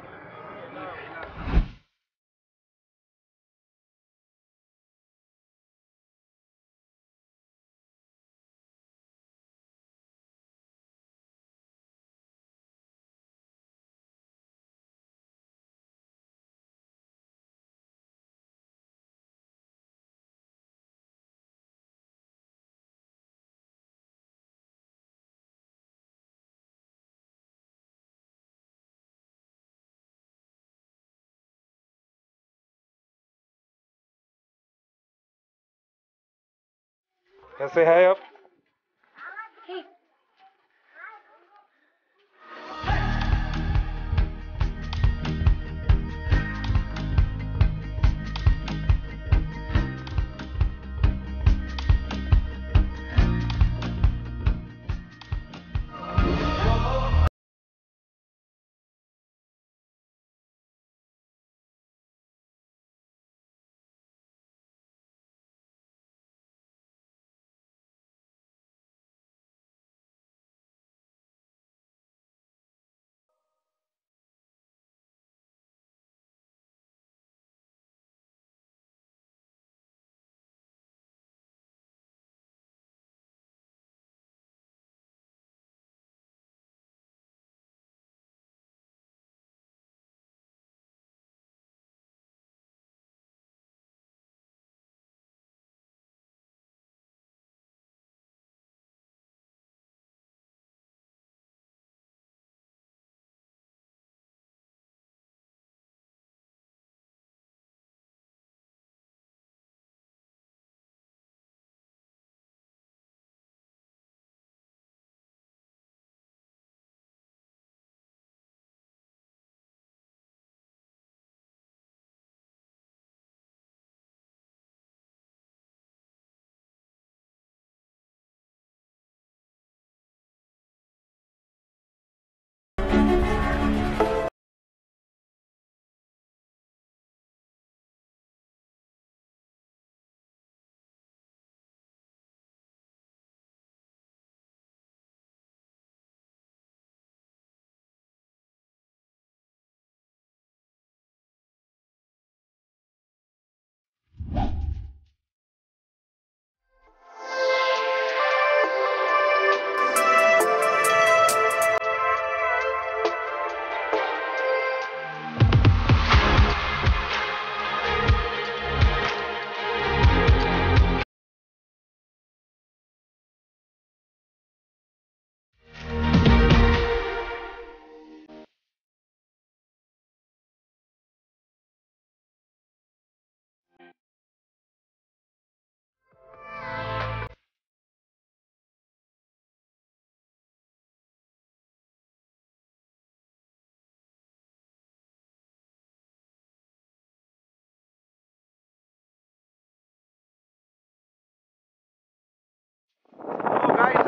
कैसे है आप?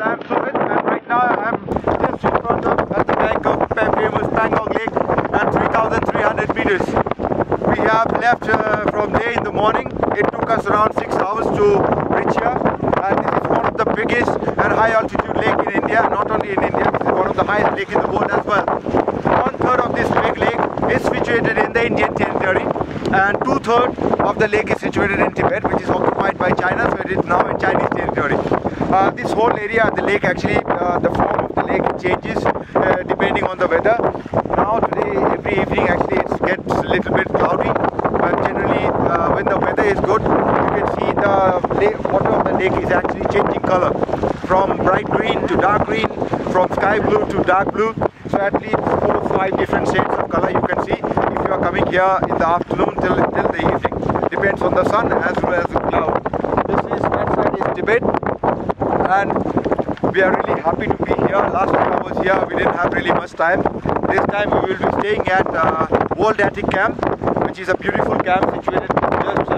I'm Sumit, and right now I'm just in front of at the bank of famous Pangong Lake at 3,300 meters. We have left from Leh in the morning. It took us around 6 hours to reach here, and this is one of the biggest and high altitude lake in India. Not only in India, this is one of the highest lake in the world as well. 1/3 of this big lake is situated in the Indian territory, and 2/3 of the lake is situated in Tibet, which is occupied by China, so it is now in Chinese territory. This whole area of the lake, actually, the form of the lake changes depending on the weather. Now today, every evening, actually, it gets a little bit cloudy, but generally, when the weather is good, you can see the water of the lake is actually changing color from bright green to dark green, from sky blue to dark blue. So at least 4 or 5 different shades of color you can see if you are coming here in the afternoon till the evening. Depends on the sun as well as the cloud. That side is Tibet, and we are really happy to be here. Last time I was here, we didn't have really much time. This time we will be staying at World Attic Camp, which is a beautiful camp situated just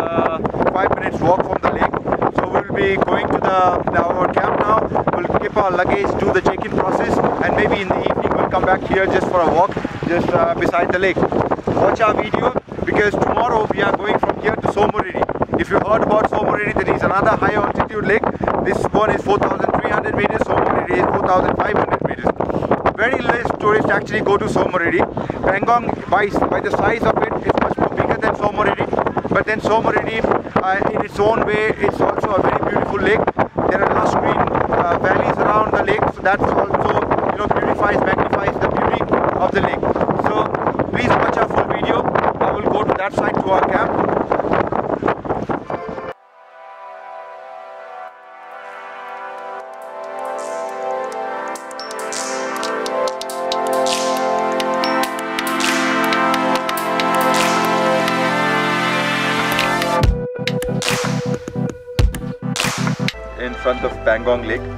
5 minutes walk from the lake. So we will be going to our camp now. We'll keep our luggage, do the check-in process, and maybe in the evening we'll come back here just for a walk, just beside the lake. Watch our video, because tomorrow we are going from here to Somoridi. If you heard about Somoridi, there is another high altitude lake. This one is 4,300 meters, Somoridi is 4,500 meters. Very less tourists actually go to Somoridi. Pangong, by the size of it, is much more bigger than Somoridi. But then Somoridi, in its own way, it's also a very beautiful lake. There are lush green valleys around the lake, so that also, magnifies the beauty of the lake. So please watch our full video. I will go to that side to our camp. In front of Pangong Lake.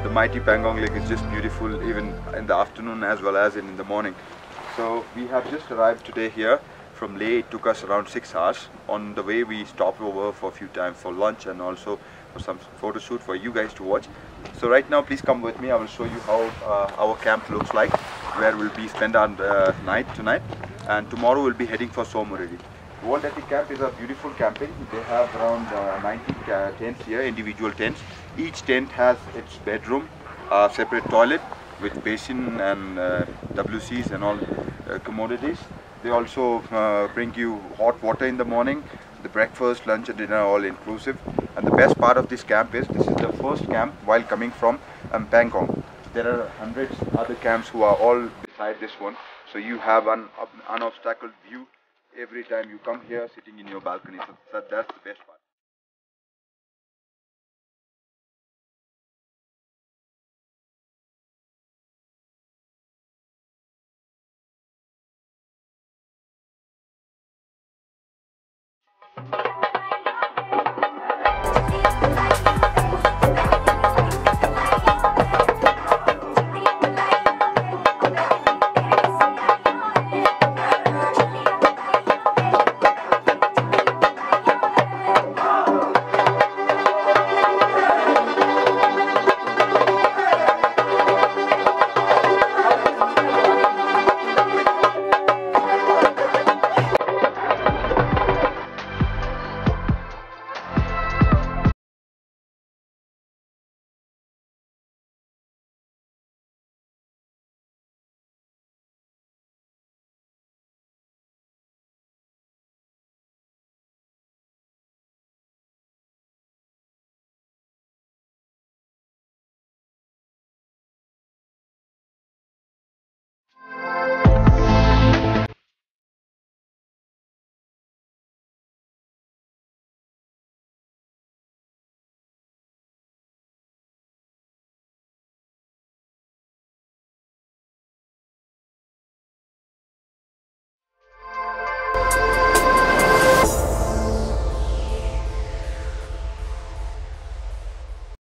The mighty Pangong Lake is just beautiful even in the afternoon as well as in the morning. So we have just arrived today here from Leh. It took us around 6 hours. On the way we stopped over for a few times for lunch and also for some photo shoot for you guys to watch. So right now please come with me. I will show you how our camp looks like, where we'll be spend our night tonight, and tomorrow we'll be heading for Somoridi. World Attic Camp is a beautiful camping. They have around 90 tents here, individual tents. Each tent has its bedroom, separate toilet with basin and WCs and all commodities. They also bring you hot water in the morning, the breakfast, lunch and dinner all inclusive. And the best part of this camp is, this is the first camp while coming from Pangong. There are hundreds other camps who are all beside this one. So you have an unobstacled view every time you come here sitting in your balcony. So that's the best part.